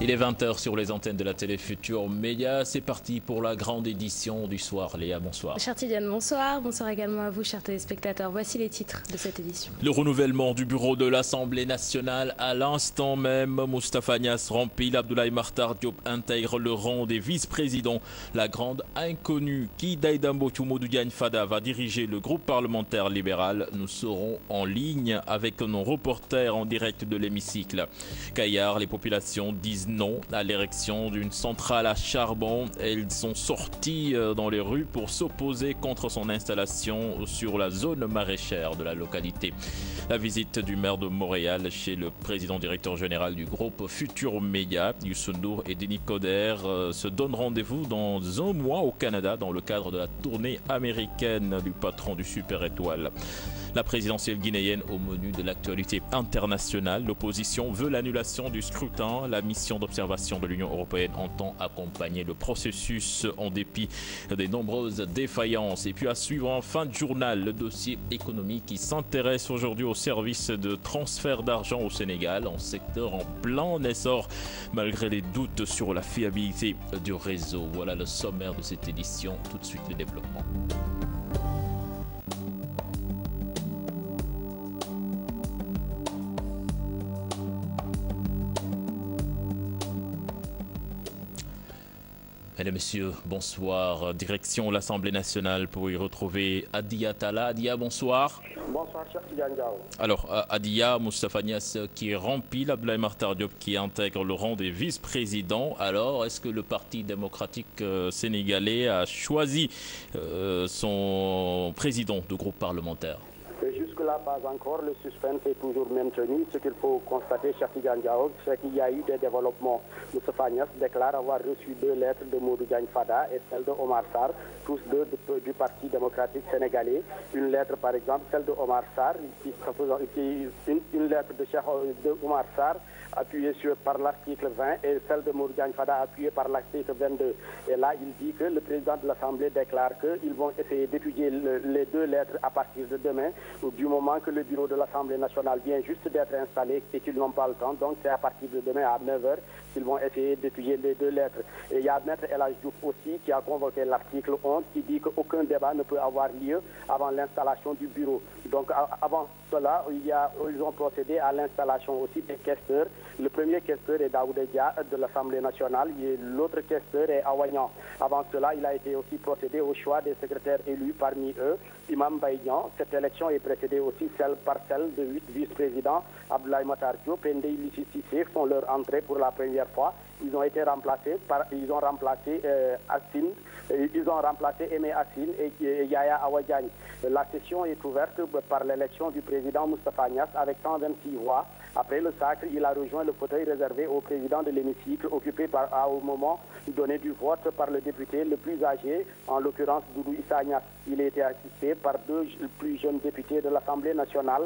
Il est 20 h sur les antennes de la télé Futur Média. C'est parti pour la grande édition du soir. Léa, bonsoir. Chère Tidiane, bonsoir. Bonsoir également à vous, chers téléspectateurs. Voici les titres de cette édition. Le renouvellement du bureau de l'Assemblée nationale. À l'instant même, Moustapha Niasse remplit. Abdoulaye Makhtar Diop intègre le rang des vice-présidents. La grande inconnue, qui Daïdambo Tchoumoudou Diagne Fada va diriger le groupe parlementaire libéral. Nous serons en ligne avec nos reporters en direct de l'hémicycle. Caillard, les populations disent non à l'érection d'une centrale à charbon. Elles sont sorties dans les rues pour s'opposer contre son installation sur la zone maraîchère de la localité. La visite du maire de Montréal chez le président directeur général du groupe Futur Média, Youssou N'Dour et Denis Coderre, se donnent rendez-vous dans un mois au Canada dans le cadre de la tournée américaine du patron du Super Étoile. La présidentielle guinéenne au menu de l'actualité internationale. L'opposition veut l'annulation du scrutin. La mission d'observation de l'Union européenne entend accompagner le processus en dépit des nombreuses défaillances. Et puis à suivre en fin de journal, le dossier économique qui s'intéresse aujourd'hui au service de transfert d'argent au Sénégal, en secteur en plein essor, malgré les doutes sur la fiabilité du réseau. Voilà le sommaire de cette édition. Tout de suite, le développement. Mesdames, Messieurs, bonsoir. Direction l'Assemblée nationale pour y retrouver Adia Talla. Adia, bonsoir. Bonsoir, cher Tidiane Diaw. Alors, Adia, Moustapha Niasse qui remplit, Abdoulaye Makhtar Diop qui intègre le rang des vice-présidents. Alors, est-ce que le Parti démocratique sénégalais a choisi son président de groupe parlementaire? Jusque-là, pas encore. Le suspense est toujours maintenu. Ce qu'il faut constater, cher Tidiane Diaw, c'est qu'il y a eu des développements. Moustapha Niasse déclare avoir reçu 2 lettres de Modou Diagne Fada et celle de Omar Sarr, tous deux du Parti démocratique sénégalais. Une lettre, par exemple, celle de Omar Sarr, une lettre de Omar Sarr appuyée par l'article 20 et celle de Modou Diagne Fada appuyée par l'article 22. Et là, il dit que le président de l'Assemblée déclare qu'ils vont essayer d'étudier les 2 lettres à partir de demain, du moment que le bureau de l'Assemblée nationale vient juste d'être installé et qu'ils n'ont pas le temps. Donc c'est à partir de demain à 9 h qu'ils vont essayer d'étudier les 2 lettres. Et il y a Maître El Hadj Diouf aussi qui a convoqué l'article 11 qui dit qu'aucun débat ne peut avoir lieu avant l'installation du bureau. Donc avant cela, ils ont procédé à l'installation aussi des questeurs. Le premier questeur est Daouda Dia de l'Assemblée nationale et l'autre questeur est Awagnan. Avant cela, il a été aussi procédé au choix des secrétaires élus, parmi eux Imam Baïdian. Cette élection est précédée aussi par celle de 8 vice-présidents. Abdoulaye Makhtar Diop et Ndeye Lissi Cissé font leur entrée pour la première fois. Ils ont été remplacés ils ont remplacé Aimé Assine et Yaya Awadjagne. La session est ouverte par l'élection du président Moustapha Niasse avec 126 voix. Après le sacre, il a rejoint le fauteuil réservé au président de l'hémicycle, occupé au moment donné du vote par le député le plus âgé, en l'occurrence Doudou Issa Niasse. Il a été assisté par 2 plus jeunes députés de l'Assemblée nationale.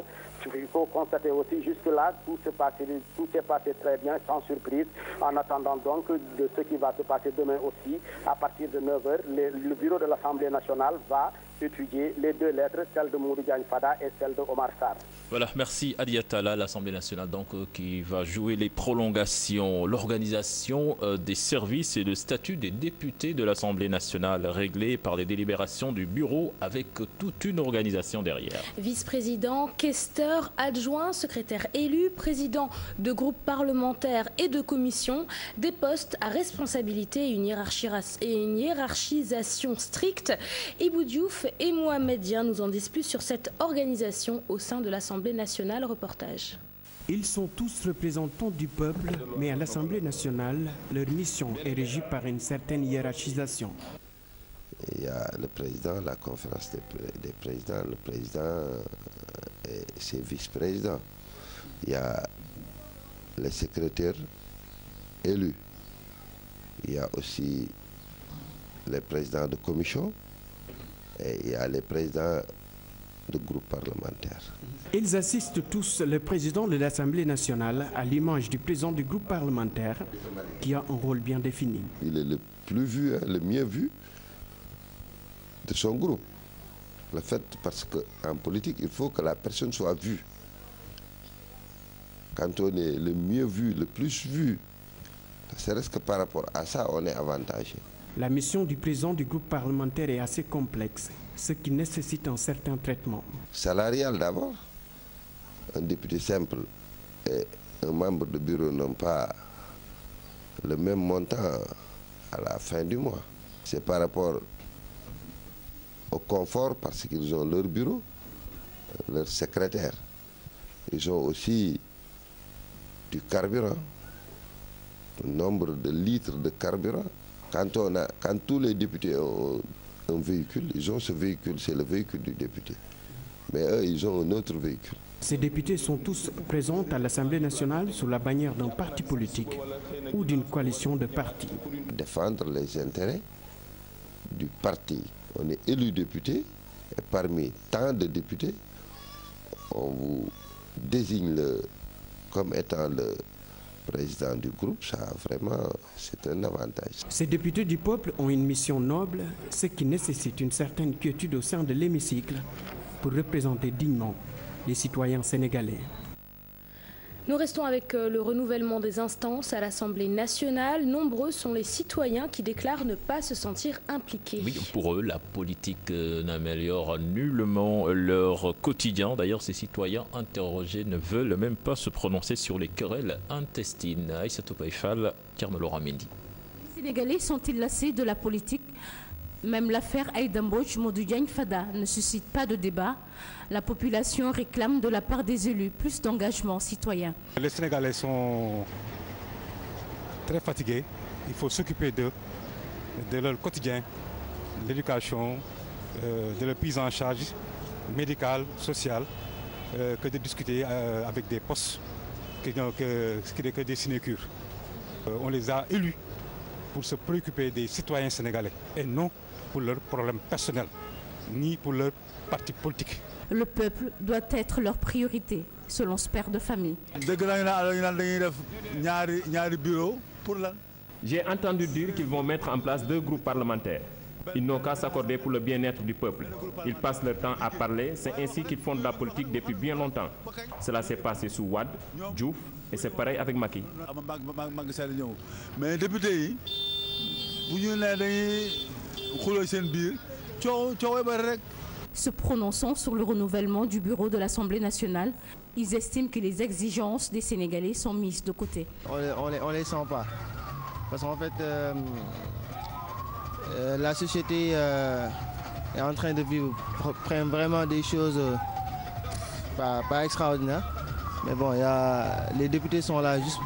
Il faut constater aussi jusque-là, tout s'est passé très bien, sans surprise, en attendant donc de ce qui va se passer demain aussi. À partir de 9 h, le bureau de l'Assemblée nationale va étudier les 2 lettres, celle de Modou Diagne Fada et celle de Omar Sarr. Voilà, merci Adia Talla, l'Assemblée nationale donc qui va jouer les prolongations, l'organisation des services et le statut des députés de l'Assemblée nationale réglé par les délibérations du bureau avec toute une organisation derrière. Vice-président, questeur, adjoint, secrétaire élu, président de groupes parlementaires et de commissions, des postes à responsabilité et une hiérarchisation stricte. Ibou Diouf et Mohamed Dia nous en disent plus sur cette organisation au sein de l'Assemblée nationale. Reportage. Ils sont tous représentants du peuple, mais à l'Assemblée nationale, leur mission est régie par une certaine hiérarchisation. Il y a le président, la conférence des présidents, le président et ses vice-présidents. Il y a les secrétaires élus. Il y a aussi les présidents de commission. Et il y a les présidents de groupes parlementaires. Ils assistent tous le président de l'Assemblée nationale à l'image du président du groupe parlementaire qui a un rôle bien défini. Il est le plus vu, le mieux vu de son groupe. Le fait, parce qu'en politique, il faut que la personne soit vue. Quand on est le mieux vu, le plus vu C'est vrai que par rapport à ça, on est avantagé. La mission du président du groupe parlementaire est assez complexe, ce qui nécessite un certain traitement. Salarial d'abord. Un député simple et un membre de bureau n'ont pas le même montant à la fin du mois. C'est par rapport au confort parce qu'ils ont leur bureau, leur secrétaire. Ils ont aussi du carburant, un nombre de litres de carburant. Quand tous les députés ont un véhicule, ils ont ce véhicule, c'est le véhicule du député. Mais eux, ils ont un autre véhicule. Ces députés sont tous présents à l'Assemblée nationale sous la bannière d'un parti politique ou d'une coalition de partis. Défendre les intérêts du parti. On est élu député et parmi tant de députés, on vous désigne comme étant le président du groupe. Ça, vraiment, c'est un avantage. Ces députés du peuple ont une mission noble, ce qui nécessite une certaine quiétude au sein de l'hémicycle pour représenter dignement les citoyens sénégalais. Nous restons avec le renouvellement des instances à l'Assemblée nationale. Nombreux sont les citoyens qui déclarent ne pas se sentir impliqués. Oui, pour eux, la politique n'améliore nullement leur quotidien. D'ailleurs, ces citoyens interrogés ne veulent même pas se prononcer sur les querelles intestines. Aïssatou Païfal, Thierno Laurent Mendy. Les Sénégalais sont-ils lassés de la politique ? Même l'affaire Aïda Mbodj Modou Diagne Fada ne suscite pas de débat. La population réclame de la part des élus plus d'engagement citoyen. Les Sénégalais sont très fatigués. Il faut s'occuper d'eux, de leur quotidien, de l'éducation, de leur prise en charge médicale, sociale, que de discuter avec des postes que des sinécures. On les a élus pour se préoccuper des citoyens sénégalais et non pour leurs problèmes personnels, ni pour leur parti politique. Le peuple doit être leur priorité, selon ce père de famille. J'ai entendu dire qu'ils vont mettre en place 2 groupes parlementaires. Ils n'ont qu'à s'accorder pour le bien-être du peuple. Ils passent leur temps à parler, c'est ainsi qu'ils font de la politique depuis bien longtemps. Cela s'est passé sous Wade, Diouf, et c'est pareil avec Macky. Mais député, Se prononçant sur le renouvellement du bureau de l'Assemblée nationale, ils estiment que les exigences des Sénégalais sont mises de côté. On les sent pas. Parce qu'en fait, la société est en train de vivre vraiment des choses pas extraordinaires. Mais bon, les députés sont là juste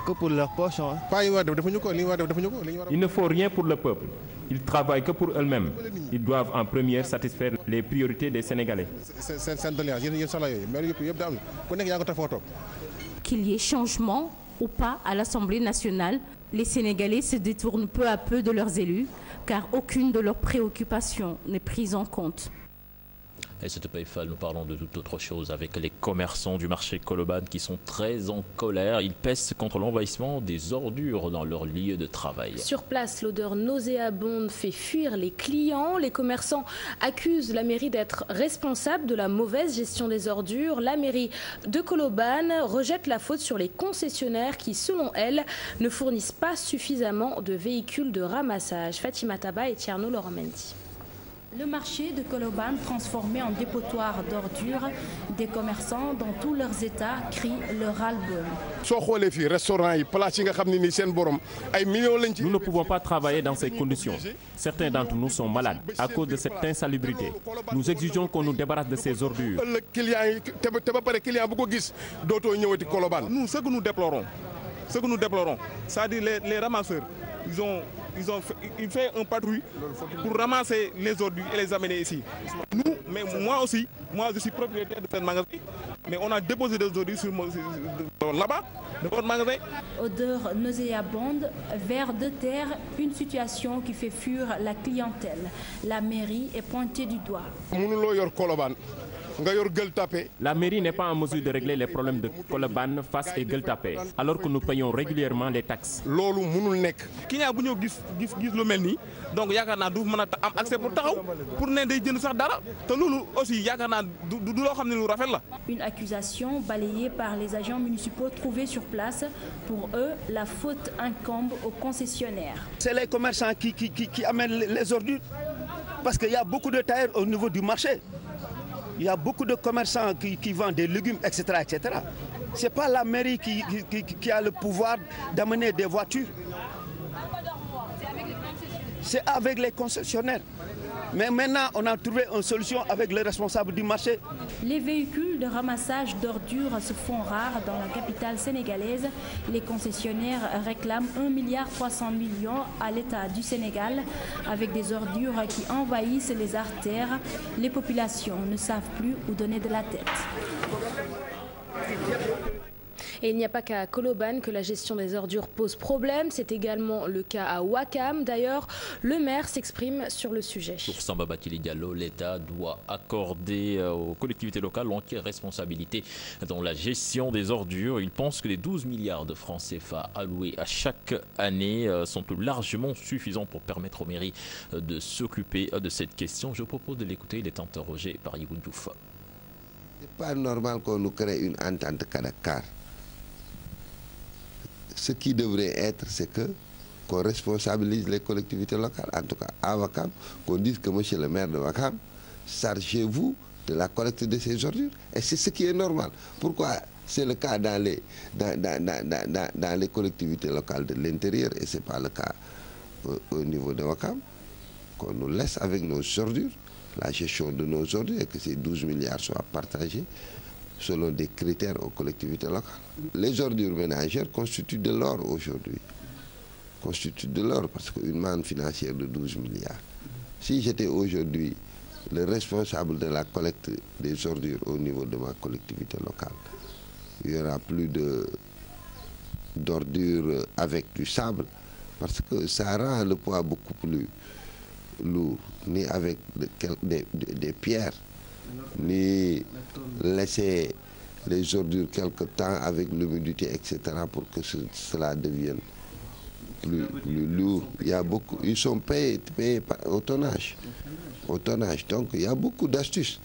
que pour leur poche. Hein. Il ne faut rien pour le peuple. Ils travaillent que pour eux-mêmes. Ils doivent en première satisfaire les priorités des Sénégalais. Qu'il y ait changement ou pas à l'Assemblée nationale, les Sénégalais se détournent peu à peu de leurs élus, car aucune de leurs préoccupations n'est prise en compte. Et cette Païfal, nous parlons de toute autre chose avec les commerçants du marché Colobane qui sont très en colère. Ils pèsent contre l'envahissement des ordures dans leur lieu de travail. Sur place, l'odeur nauséabonde fait fuir les clients. Les commerçants accusent la mairie d'être responsable de la mauvaise gestion des ordures. La mairie de Colobane rejette la faute sur les concessionnaires qui, selon elle, ne fournissent pas suffisamment de véhicules de ramassage. Fatima Taba et Thierno Laurent Mendy. Le marché de Colobane transformé en dépotoir d'ordures, des commerçants dans tous leurs états crient le ras-le-bol. Nous ne pouvons pas travailler dans ces conditions. Certains d'entre nous sont malades à cause de cette insalubrité. Nous exigeons qu'on nous débarrasse de ces ordures. Nous, ce que nous déplorons, c'est-à-dire les ramasseurs, ils fait un patrouille pour ramasser les ordures et les amener ici. Nous, mais moi aussi, je suis propriétaire de ce magasin, mais on a déposé des ordures là-bas, de votre magasin. Odeur nauséabonde, vers de terre, une situation qui fait fuir la clientèle. La mairie est pointée du doigt. La mairie n'est pas en mesure de régler les problèmes de Colobane, Fass et Gueule Tapée, alors que nous payons régulièrement les taxes. Donc il y a accès pour aussi une accusation balayée par les agents municipaux trouvés sur place. Pour eux, la faute incombe aux concessionnaires. C'est les commerçants qui amènent les ordures parce qu'il y a beaucoup de tailleurs au niveau du marché. Il y a beaucoup de commerçants qui vendent des légumes, etc. etc. Ce n'est pas la mairie qui a le pouvoir d'amener des voitures. C'est avec les concessionnaires. Mais maintenant, on a trouvé une solution avec les responsables du marché. Les véhicules de ramassage d'ordures se font rares dans la capitale sénégalaise. Les concessionnaires réclament 1,3 milliard à l'État du Sénégal. Avec des ordures qui envahissent les artères, les populations ne savent plus où donner de la tête. Et il n'y a pas qu'à Colobane que la gestion des ordures pose problème, c'est également le cas à Ouakam. D'ailleurs, le maire s'exprime sur le sujet. Pour Samba Bathily Diallo, l'État doit accorder aux collectivités locales l'entière responsabilité dans la gestion des ordures. Il pense que les 12 milliards de francs CFA alloués à chaque année sont largement suffisants pour permettre aux mairies de s'occuper de cette question. Je propose de l'écouter, il est interrogé par Yigoun Diouf. Ce n'est pas normal qu'on nous crée une entente Kadakar. Ce qui devrait être, c'est qu'on responsabilise les collectivités locales, en tout cas à Ouakam, qu'on dise que monsieur le maire de Ouakam, chargez-vous de la collecte de ces ordures. Et c'est ce qui est normal. Pourquoi c'est le cas dans les collectivités locales de l'intérieur et ce n'est pas le cas au niveau de Ouakam, qu'on nous laisse avec nos ordures, la gestion de nos ordures et que ces 12 milliards soient partagés selon des critères aux collectivités locales. Les ordures ménagères constituent de l'or aujourd'hui. Constituent de l'or parce qu'une manne financière de 12 milliards. Si j'étais aujourd'hui le responsable de la collecte des ordures au niveau de ma collectivité locale, il n'y aura plus d'ordures avec du sable parce que ça rend le poids beaucoup plus lourd, ni avec des pierres, ni laisser les ordures quelque temps avec l'humidité, etc., pour que cela devienne plus lourd. Il y a beaucoup, ils sont payés au tonnage. Donc il y a beaucoup d'astuces.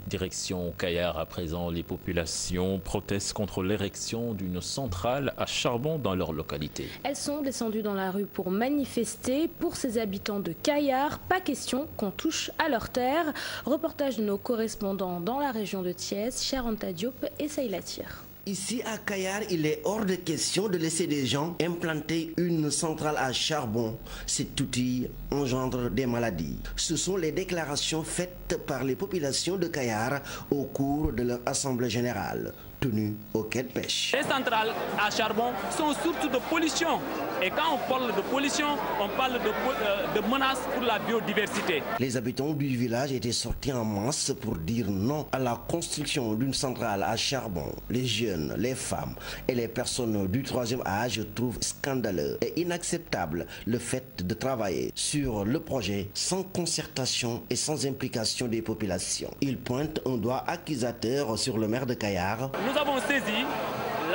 Direction Kayar à présent, les populations protestent contre l'érection d'une centrale à charbon dans leur localité. Elles sont descendues dans la rue pour manifester. Pour ces habitants de Kayar, pas question qu'on touche à leurs terres. Reportage de nos correspondants dans la région de Thiès, Charanta Diop et Saïlatir. Ici à Kayar, il est hors de question de laisser des gens implanter une centrale à charbon. Cet outil engendre des maladies. Ce sont les déclarations faites par les populations de Kayar au cours de leur assemblée générale tenue au quai de pêche. Les centrales à charbon sont source de pollution. Et quand on parle de pollution, on parle de menaces pour la biodiversité. Les habitants du village étaient sortis en masse pour dire non à la construction d'une centrale à charbon. Les jeunes, les femmes et les personnes du troisième âge trouvent scandaleux et inacceptable le fait de travailler sur le projet sans concertation et sans implication des populations. Ils pointent un doigt accusateur sur le maire de Kayar. Nous avons saisi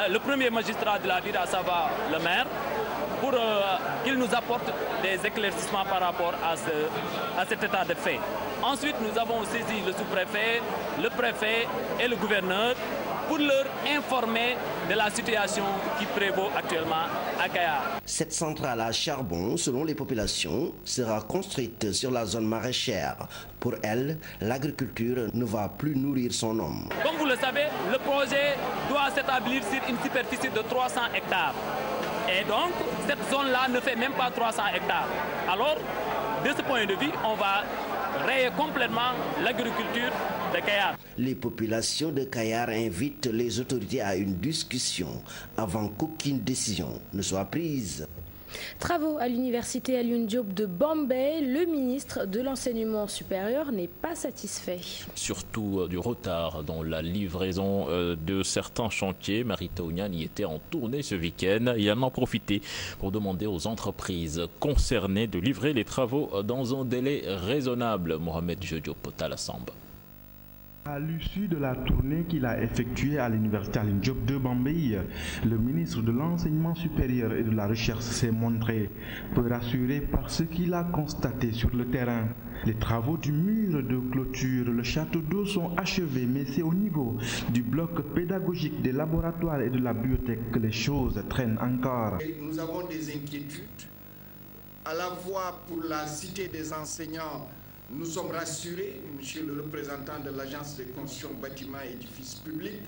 le premier magistrat de la ville, à savoir le maire, pour qu'il nous apporte des éclaircissements par rapport à cet état de fait. Ensuite, nous avons saisi le sous-préfet, le préfet et le gouverneur pour leur informer de la situation qui prévaut actuellement à Kayar. Cette centrale à charbon, selon les populations, sera construite sur la zone maraîchère. Pour elle, l'agriculture ne va plus nourrir son homme. Comme vous le savez, le projet doit s'établir sur une superficie de 300 hectares. Et donc, cette zone-là ne fait même pas 300 hectares. Alors, de ce point de vue, on va rayer complètement l'agriculture de Kayar. Les populations de Kayar invitent les autorités à une discussion avant qu'aucune décision ne soit prise. Travaux à l'université Alioune Diop de Bombay, le ministre de l'enseignement supérieur n'est pas satisfait. Surtout du retard dans la livraison de certains chantiers. Marita Ounian y était en tournée ce week-end et en a profité pour demander aux entreprises concernées de livrer les travaux dans un délai raisonnable. Mohamed Diop Talassamba. À l'issue de la tournée qu'il a effectuée à l'université Alioune Diop de Bambey, le ministre de l'Enseignement supérieur et de la Recherche s'est montré peu rassuré par ce qu'il a constaté sur le terrain. Les travaux du mur de clôture, le château d'eau sont achevés, mais c'est au niveau du bloc pédagogique, des laboratoires et de la bibliothèque que les choses traînent encore. Nous avons des inquiétudes, à la fois pour la cité des enseignants. Nous sommes rassurés, monsieur le représentant de l'Agence de construction bâtiments et édifices publics.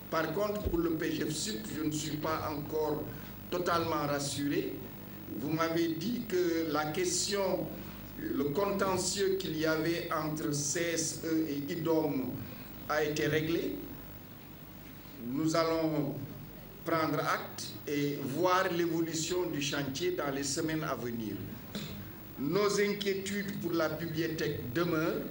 Par contre, pour le PGF-Sud, je ne suis pas encore totalement rassuré. Vous m'avez dit que la question, le contentieux qu'il y avait entre CSE et IDOM a été réglé. Nous allons prendre acte et voir l'évolution du chantier dans les semaines à venir. Nos inquiétudes pour la bibliothèque demeurent.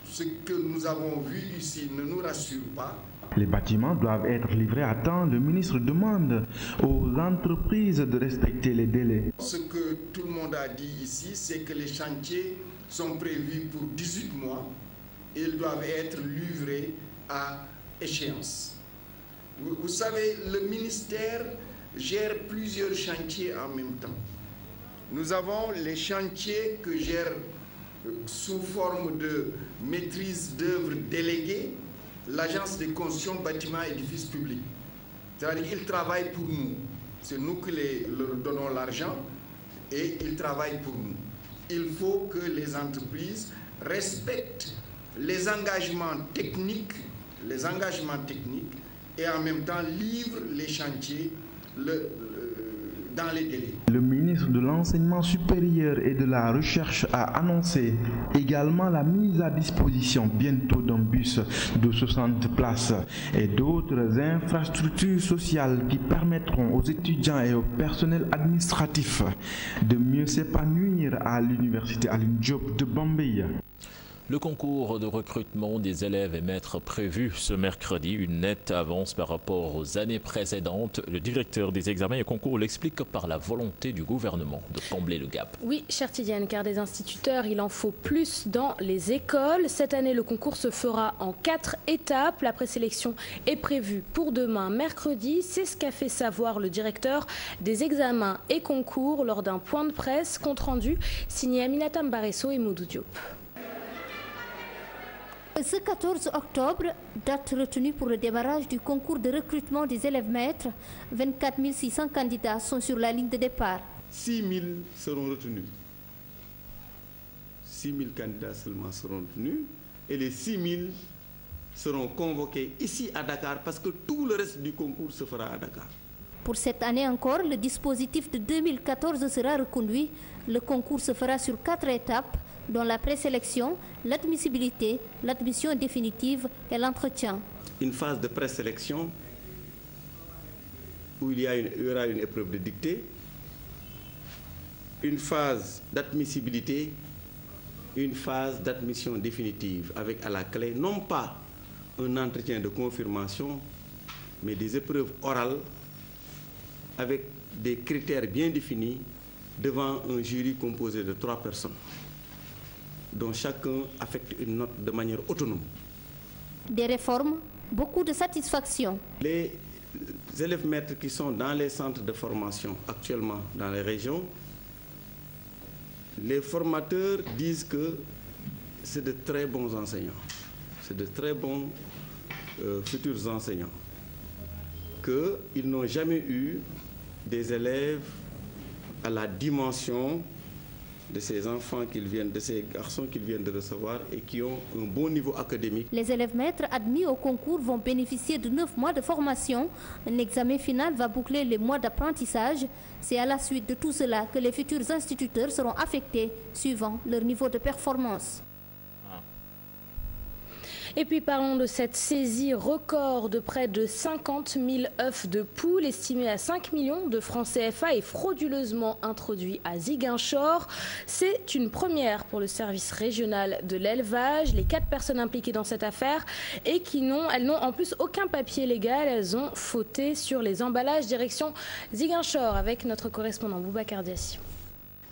Ce que nous avons vu ici ne nous rassure pas. Les bâtiments doivent être livrés à temps. Le ministre demande aux entreprises de respecter les délais. Ce que tout le monde a dit ici, c'est que les chantiers sont prévus pour 18 mois et ils doivent être livrés à échéance. Vous savez, le ministère gère plusieurs chantiers en même temps. Nous avons les chantiers que gère sous forme de maîtrise d'œuvre déléguée l'Agence de construction bâtiments et édifices publics. C'est-à-dire qu'ils travaillent pour nous. C'est nous qui leur donnons l'argent et ils travaillent pour nous. Il faut que les entreprises respectent les engagements techniques et en même temps livrent les chantiers dans les délais. Le ministre de l'Enseignement supérieur et de la Recherche a annoncé également la mise à disposition bientôt d'un bus de 60 places et d'autres infrastructures sociales qui permettront aux étudiants et au personnel administratif de mieux s'épanouir à l'université Alioune Diop de Bambey. Le concours de recrutement des élèves est maître prévu ce mercredi, une nette avance par rapport aux années précédentes. Le directeur des examens et concours l'explique par la volonté du gouvernement de combler le gap. Oui, chère Tidiane, car des instituteurs, il en faut plus dans les écoles. Cette année, le concours se fera en 4 étapes. La présélection est prévue pour demain, mercredi. C'est ce qu'a fait savoir le directeur des examens et concours lors d'un point de presse, compte rendu signé Aminata Mbaresso et Modou Diop. Ce 14 octobre, date retenue pour le démarrage du concours de recrutement des élèves maîtres, 24 600 candidats sont sur la ligne de départ. 6 000 seront retenus. 6 000 candidats seulement seront retenus et les 6 000 seront convoqués ici à Dakar parce que tout le reste du concours se fera à Dakar. Pour cette année encore, le dispositif de 2014 sera reconduit. Le concours se fera sur 4 étapes, dont la présélection, l'admissibilité, l'admission définitive et l'entretien. Une phase de présélection où il y aura une épreuve de dictée, une phase d'admissibilité, une phase d'admission définitive avec à la clé non pas un entretien de confirmation, mais des épreuves orales avec des critères bien définis devant un jury composé de 3 personnes, dont chacun affecte une note de manière autonome. Des réformes, beaucoup de satisfaction. Les élèves maîtres qui sont dans les centres de formation actuellement dans les régions, les formateurs disent que c'est de très bons enseignants, c'est de très bons futurs enseignants, qu'ils n'ont jamais eu des élèves à la dimension de ces enfants de ces garçons qu'ils viennent de recevoir et qui ont un bon niveau académique. Les élèves maîtres admis au concours vont bénéficier de 9 mois de formation. Un examen final va boucler les mois d'apprentissage. C'est à la suite de tout cela que les futurs instituteurs seront affectés suivant leur niveau de performance. Et puis parlons de cette saisie record de près de 50 000 œufs de poule estimés à 5 millions de francs CFA et frauduleusement introduits à Ziguinchor. C'est une première pour le service régional de l'élevage. Les 4 personnes impliquées dans cette affaire et elles n'ont en plus aucun papier légal. Elles ont fauté sur les emballages. Direction Ziguinchor avec notre correspondant Boubacar Diassi.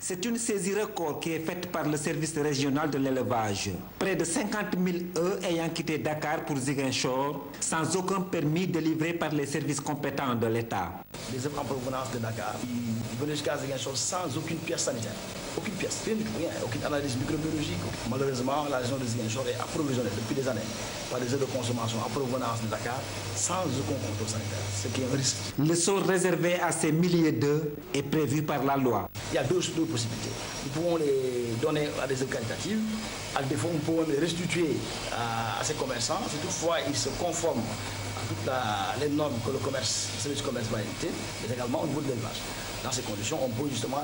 C'est une saisie record qui est faite par le service régional de l'élevage. Près de 50 000 œufs ayant quitté Dakar pour Ziguinchor sans aucun permis délivré par les services compétents de l'État. Les œufs en provenance de Dakar, ils venaient jusqu'à Ziguinchor sans aucune pièce sanitaire. Aucune pièce, rien, aucune analyse microbiologique. Malheureusement, la région de Ziguinchor est approvisionnée depuis des années par des œufs de consommation en provenance de Dakar sans aucun contrôle sanitaire, ce qui est un risque. Le sort réservé à ces milliers d'œufs est prévu par la loi. Il y a deux possibilités. Nous pouvons les donner à des œufs qualitatifs. À défaut, nous pouvons les restituer à ces commerçants. Si toutefois ils se conforment à toutes les normes que le service du commerce va éviter, mais également au niveau de l'élevage. Dans ces conditions, on peut justement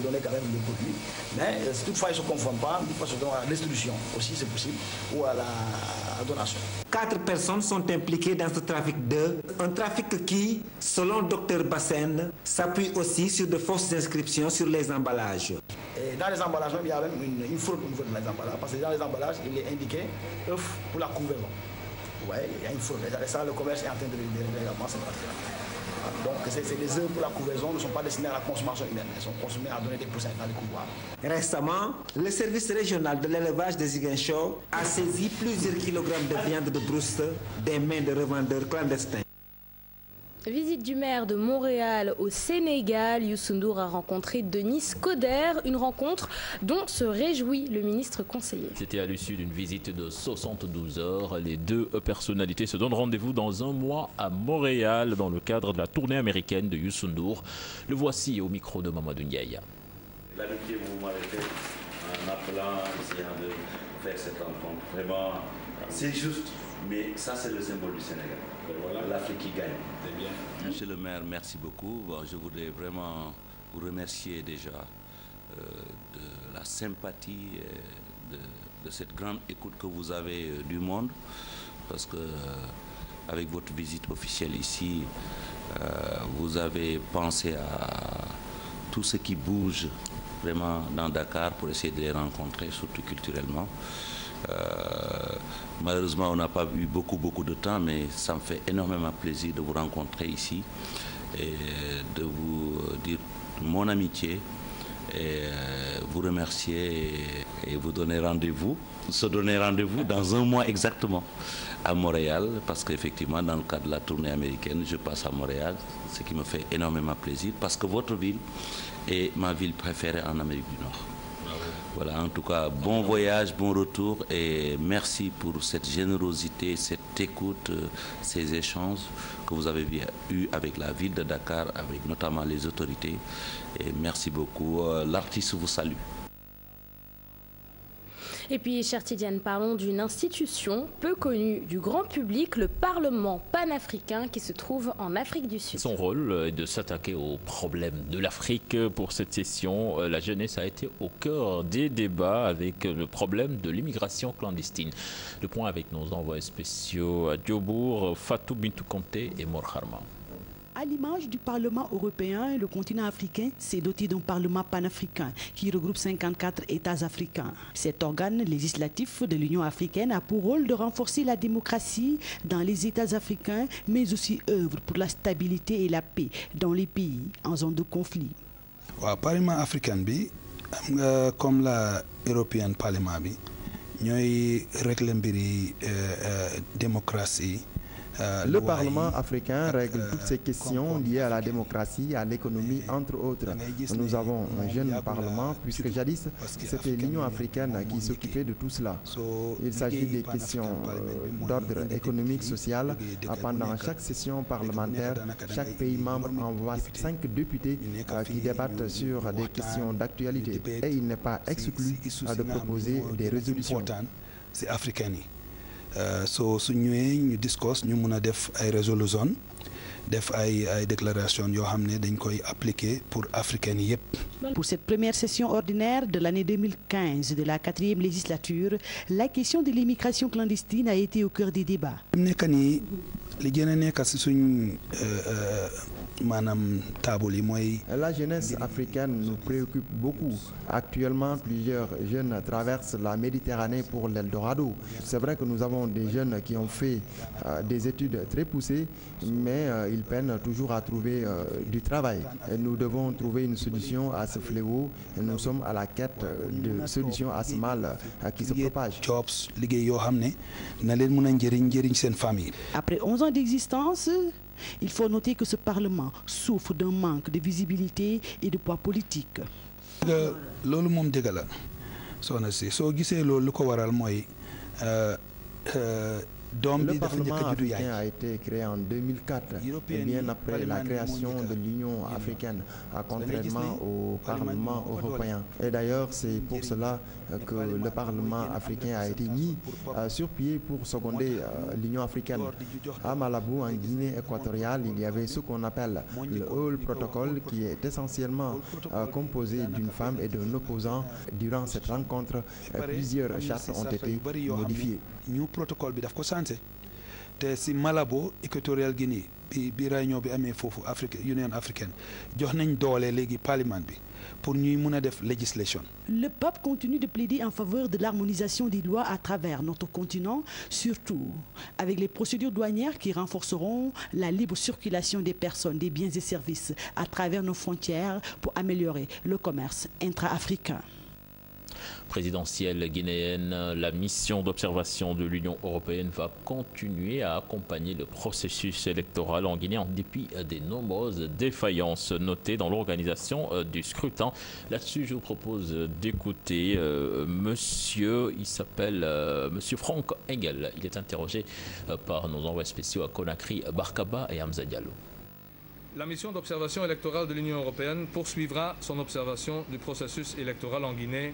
donner quand même des produits. Mais si toutefois ils ne se conforment pas, nous procédons à la restitution aussi, c'est possible, ou à la donation. 4 personnes sont impliquées dans ce trafic d'œufs, un trafic qui, selon le Dr Bassène, s'appuie aussi sur de fausses inscriptions sur les emballages. Et dans les emballages, il y a même une fraude au niveau de les emballages, parce que dans les emballages, il est indiqué œufs pour la couverture. Oui, il y a une fraude. Et ça, le commerce est en train de régler également cette partie-là. Donc, c'est des œufs pour la couvaison ne sont pas destinés à la consommation humaine. Elles sont consommées à donner des poussins dans les couloirs. Récemment, le service régional de l'élevage de Ziguinchor a saisi plusieurs kilogrammes de viande de brousse des mains de revendeurs clandestins. Visite du maire de Montréal au Sénégal. Youssou N'Dour a rencontré Denis Coderre, une rencontre dont se réjouit le ministre conseiller. C'était à l'issue d'une visite de 72 heures. Les deux personnalités se donnent rendez-vous dans un mois à Montréal dans le cadre de la tournée américaine de Youssou N'Dour. Le voici au micro de Mamadou Ndiaye. L'amitié vous m'avez fait en appelant, essayant de faire cette rencontre. Vraiment, c'est juste, mais ça c'est le symbole du Sénégal. Voilà. L'Afrique qui gagne. C'est bien. Monsieur le maire, merci beaucoup. Bon, je voudrais vraiment vous remercier déjà de la sympathie et de cette grande écoute que vous avez du monde. Parce que avec votre visite officielle ici, vous avez pensé à tout ce qui bouge vraiment dans Dakar pour essayer de les rencontrer, surtout culturellement. Malheureusement, on n'a pas eu beaucoup de temps, mais ça me fait énormément plaisir de vous rencontrer ici et de vous dire mon amitié et vous remercier et vous donner rendez-vous, se donner rendez-vous dans un mois exactement à Montréal, parce qu'effectivement, dans le cadre de la tournée américaine, je passe à Montréal, ce qui me fait énormément plaisir, parce que votre ville est ma ville préférée en Amérique du Nord. Voilà, en tout cas, bon voyage, bon retour et merci pour cette générosité, cette écoute, ces échanges que vous avez eus avec la ville de Dakar, avec notamment les autorités. Et merci beaucoup. L'artiste vous salue. Et puis, chère Tidiane, parlons d'une institution peu connue du grand public, le Parlement panafricain qui se trouve en Afrique du Sud. Son rôle est de s'attaquer aux problèmes de l'Afrique. Pour cette session, la jeunesse a été au cœur des débats avec le problème de l'immigration clandestine. Le point avec nos envoyés spéciaux à Diobour, Fatou Bintou Conté et Mor Harma. À l'image du Parlement européen, le continent africain s'est doté d'un Parlement panafricain qui regroupe 54 États africains. Cet organe législatif de l'Union africaine a pour rôle de renforcer la démocratie dans les États africains, mais aussi œuvre pour la stabilité et la paix dans les pays en zone de conflit. Le Parlement africain, comme la European Parliament, nous réglons la démocratie. Le Parlement africain règle toutes ces questions liées à la démocratie, à l'économie, entre autres. Nous avons un jeune Parlement, puisque jadis, c'était l'Union africaine qui s'occupait de tout cela. Il s'agit des questions d'ordre économique, social. Pendant chaque session parlementaire, chaque pays membre envoie 5 députés qui débattent sur des questions d'actualité. Et il n'est pas exclu de proposer des résolutions. C'est africain. So su ñëwee ñu discours ñu mun a def ay résolution def ay déclaration yoo xam ne dañ koy appliquer pour africains yépp. Pour cette première session ordinaire de l'année 2015 de la 4e législature, la question de l'immigration clandestine a été au cœur des débats. Nekk nii li gën a nekk si suñ La jeunesse africaine nous préoccupe beaucoup. Actuellement, plusieurs jeunes traversent la Méditerranée pour l'Eldorado. C'est vrai que nous avons des jeunes qui ont fait des études très poussées, mais ils peinent toujours à trouver du travail. Et nous devons trouver une solution à ce fléau. Et nous sommes à la quête de solutions à ce mal qui se propage. Après 11 ans d'existence, il faut noter que ce Parlement souffre d'un manque de visibilité et de poids politique. Le Parlement africain a été créé en 2004, bien après la création de l'Union africaine, contrairement au Parlement européen. Et d'ailleurs, c'est pour cela que le Parlement africain a été mis sur pied pour seconder l'Union africaine. À Malabo, en Guinée équatoriale, il y avait ce qu'on appelle le Hall Protocol, qui est essentiellement composé d'une femme et d'un opposant. Durant cette rencontre, plusieurs chartes ont été modifiées. te si Malabo Equatorial Guinée bi réunion bi amee foofu Union africaine jox nañ doole léegi parlement bi pour ñuy mën a def législation. Le pape continue de plaider en faveur de l'harmonisation des lois à travers notre continent, surtout avec les procédures douanières qui renforceront la libre circulation des personnes, des biens et services à travers nos frontières pour améliorer le commerce intra-africain. Présidentielle guinéenne, la mission d'observation de l'Union européenne va continuer à accompagner le processus électoral en Guinée en dépit des nombreuses défaillances notées dans l'organisation du scrutin. Là-dessus, je vous propose d'écouter monsieur Franck Engel. Il est interrogé par nos envoyés spéciaux à Conakry, Barkaba et Hamza Diallo. La mission d'observation électorale de l'Union européenne poursuivra son observation du processus électoral en Guinée,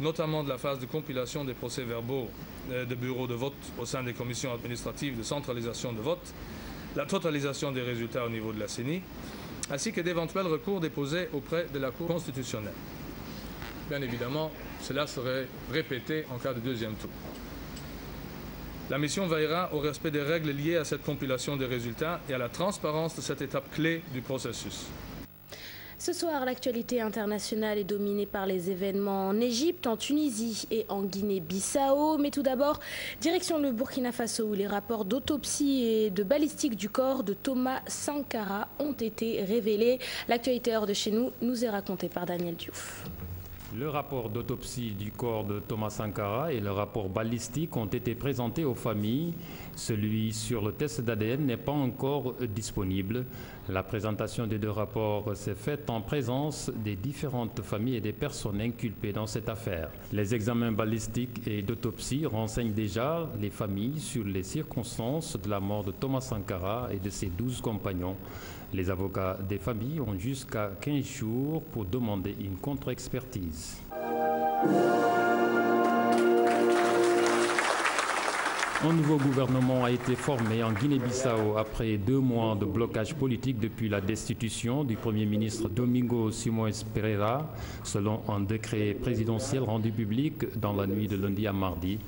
notamment de la phase de compilation des procès-verbaux de bureaux de vote au sein des commissions administratives de centralisation de vote, la totalisation des résultats au niveau de la CENI, ainsi que d'éventuels recours déposés auprès de la Cour constitutionnelle. Bien évidemment, cela serait répété en cas de deuxième tour. La mission veillera au respect des règles liées à cette compilation des résultats et à la transparence de cette étape clé du processus. Ce soir, l'actualité internationale est dominée par les événements en Égypte, en Tunisie et en Guinée-Bissau. Mais tout d'abord, direction le Burkina Faso où les rapports d'autopsie et de balistique du corps de Thomas Sankara ont été révélés. L'actualité hors de chez nous est racontée par Daniel Diouf. Le rapport d'autopsie du corps de Thomas Sankara et le rapport balistique ont été présentés aux familles. Celui sur le test d'ADN n'est pas encore disponible. La présentation des deux rapports s'est faite en présence des différentes familles et des personnes inculpées dans cette affaire. Les examens balistiques et d'autopsie renseignent déjà les familles sur les circonstances de la mort de Thomas Sankara et de ses 12 compagnons. Les avocats des familles ont jusqu'à 15 jours pour demander une contre-expertise. Un nouveau gouvernement a été formé en Guinée-Bissau après 2 mois de blocage politique depuis la destitution du Premier ministre Domingo Simões Pereira, selon un décret présidentiel rendu public dans la nuit de lundi à mardi.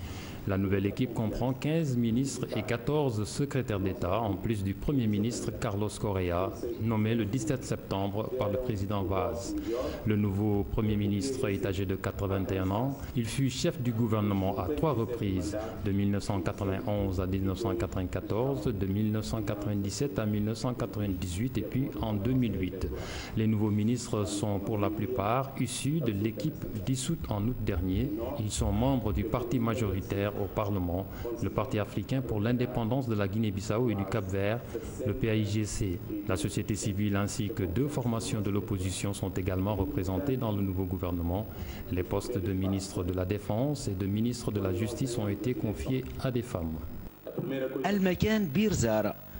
La nouvelle équipe comprend 15 ministres et 14 secrétaires d'État, en plus du Premier ministre Carlos Correa, nommé le 17 septembre par le président Vaz. Le nouveau Premier ministre est âgé de 81 ans. Il fut chef du gouvernement à 3 reprises, de 1991 à 1994, de 1997 à 1998 et puis en 2008. Les nouveaux ministres sont pour la plupart issus de l'équipe dissoute en août dernier. Ils sont membres du parti majoritaire au Parlement, le Parti africain pour l'indépendance de la Guinée-Bissau et du Cap-Vert, le PAIGC. La société civile ainsi que 2 formations de l'opposition sont également représentées dans le nouveau gouvernement. Les postes de ministre de la Défense et de ministre de la Justice ont été confiés à des femmes.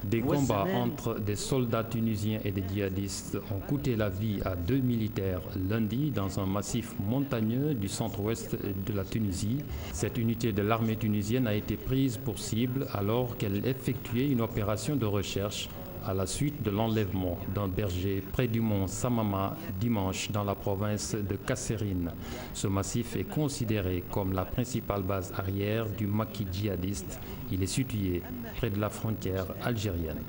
Des combats entre des soldats tunisiens et des djihadistes ont coûté la vie à 2 militaires lundi dans un massif montagneux du centre-ouest de la Tunisie. Cette unité de l'armée tunisienne a été prise pour cible alors qu'elle effectuait une opération de recherche à la suite de l'enlèvement d'un berger près du mont Samama dimanche dans la province de Kasserine. Ce massif est considéré comme la principale base arrière du maquis djihadiste. Il est situé près de la frontière algérienne.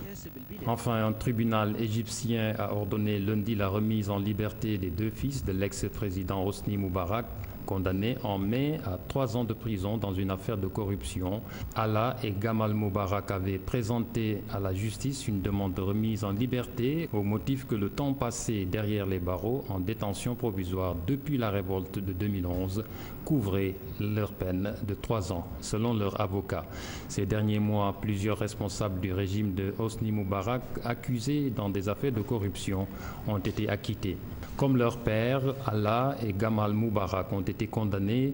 Enfin, un tribunal égyptien a ordonné lundi la remise en liberté des 2 fils de l'ex-président Hosni Moubarak, condamnés en mai à 3 ans de prison dans une affaire de corruption. Allah et Gamal Moubarak avaient présenté à la justice une demande de remise en liberté au motif que le temps passé derrière les barreaux en détention provisoire depuis la révolte de 2011 couvrait leur peine de 3 ans, selon leur avocat. Ces derniers mois, plusieurs responsables du régime de Hosni Moubarak accusés dans des affaires de corruption ont été acquittés. Comme leur père, Allah et Gamal Moubarak ont été condamnés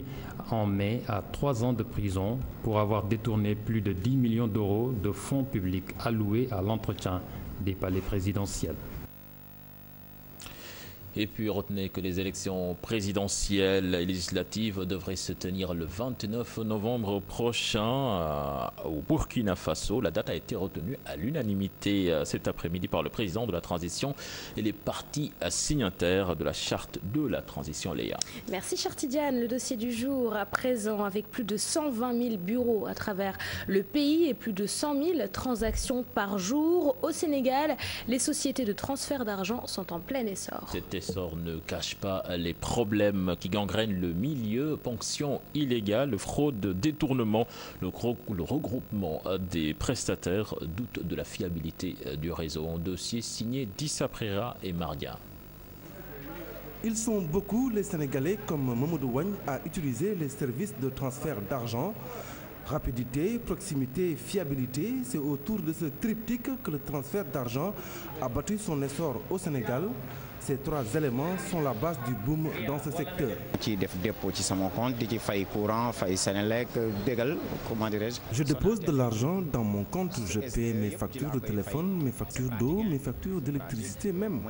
en mai à 3 ans de prison pour avoir détourné plus de 10 millions d'euros de fonds publics alloués à l'entretien des palais présidentiels. Et puis retenez que les élections présidentielles et législatives devraient se tenir le 29 novembre prochain au Burkina Faso. La date a été retenue à l'unanimité cet après-midi par le président de la transition et les partis signataires de la charte de la transition, Léa. Merci Chartidiane. Le dossier du jour à présent avec plus de 120 000 bureaux à travers le pays et plus de 100 000 transactions par jour. Au Sénégal, les sociétés de transfert d'argent sont en plein essor. Cet essor ne cache pas les problèmes qui gangrènent le milieu, ponctions illégales, fraude, détournement. Le regroupement des prestataires doute de la fiabilité du réseau. Un dossier signé d'Issa Prera et Maria. Ils sont beaucoup, les Sénégalais, comme Mamadou Wagne, à utiliser les services de transfert d'argent. Rapidité, proximité, fiabilité, c'est autour de ce triptyque que le transfert d'argent a battu son essor au Sénégal. Ces 3 éléments sont la base du boom dans ce secteur. Je dépose de l'argent dans mon compte, je paie mes factures de téléphone, mes factures d'eau, mes factures d'électricité même.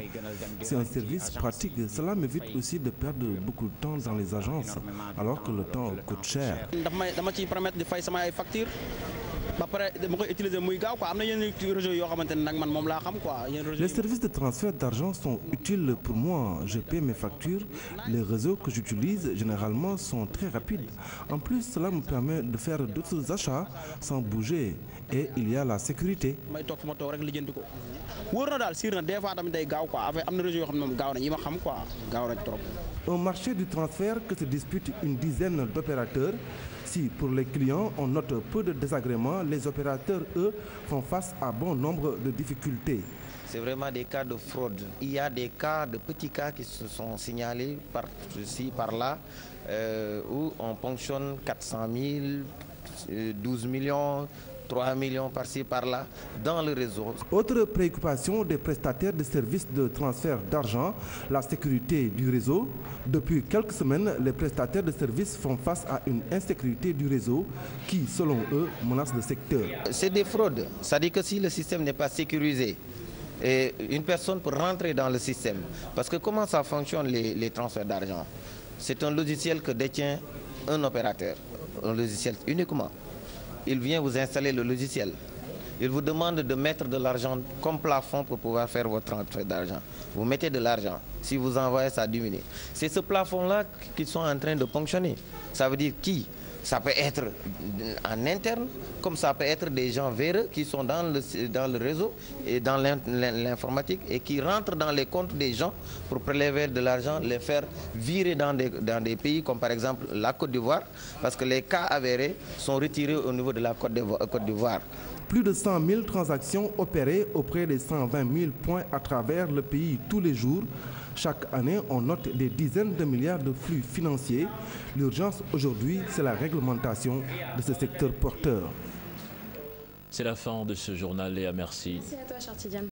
C'est un service pratique. Cela m'évite aussi de perdre beaucoup de temps dans les agences, alors que le temps coûte cher. Les services de transfert d'argent sont utiles pour moi. Je paie mes factures. Les réseaux que j'utilise généralement sont très rapides. En plus, cela me permet de faire d'autres achats sans bouger. Et il y a la sécurité. Un marché du transfert que se disputent une dizaine d'opérateurs. Si pour les clients, on note peu de désagréments, les opérateurs, eux, font face à bon nombre de difficultés. C'est vraiment des cas de fraude. Il y a des cas, de petits cas qui se sont signalés par-ci, par-là, où on ponctionne 400 000, 12 millions, 3 millions par-ci, par-là, dans le réseau. Autre préoccupation des prestataires de services de transfert d'argent, la sécurité du réseau. Depuis quelques semaines, les prestataires de services font face à une insécurité du réseau qui, selon eux, menace le secteur. C'est des fraudes. Ça dit que si le système n'est pas sécurisé, et une personne peut rentrer dans le système. Parce que comment ça fonctionne les transferts d'argent? C'est un logiciel que détient un opérateur, un logiciel uniquement. Il vient vous installer le logiciel. Il vous demande de mettre de l'argent comme plafond pour pouvoir faire votre transfert d'argent. Vous mettez de l'argent. Si vous envoyez, ça diminue. C'est ce plafond-là qu'ils sont en train de ponctionner. Ça veut dire qui? Ça peut être en interne, comme ça peut être des gens véreux qui sont dans le réseau et dans l'informatique et qui rentrent dans les comptes des gens pour prélever de l'argent, les faire virer dans des pays comme par exemple la Côte d'Ivoire, parce que les cas avérés sont retirés au niveau de la Côte d'Ivoire. Plus de 100 000 transactions opérées auprès des 120 000 points à travers le pays tous les jours. Chaque année, on note des dizaines de milliards de flux financiers. L'urgence aujourd'hui, c'est la réglementation de ce secteur porteur. C'est la fin de ce journal, Léa, merci. Merci à toi, Chartidiane.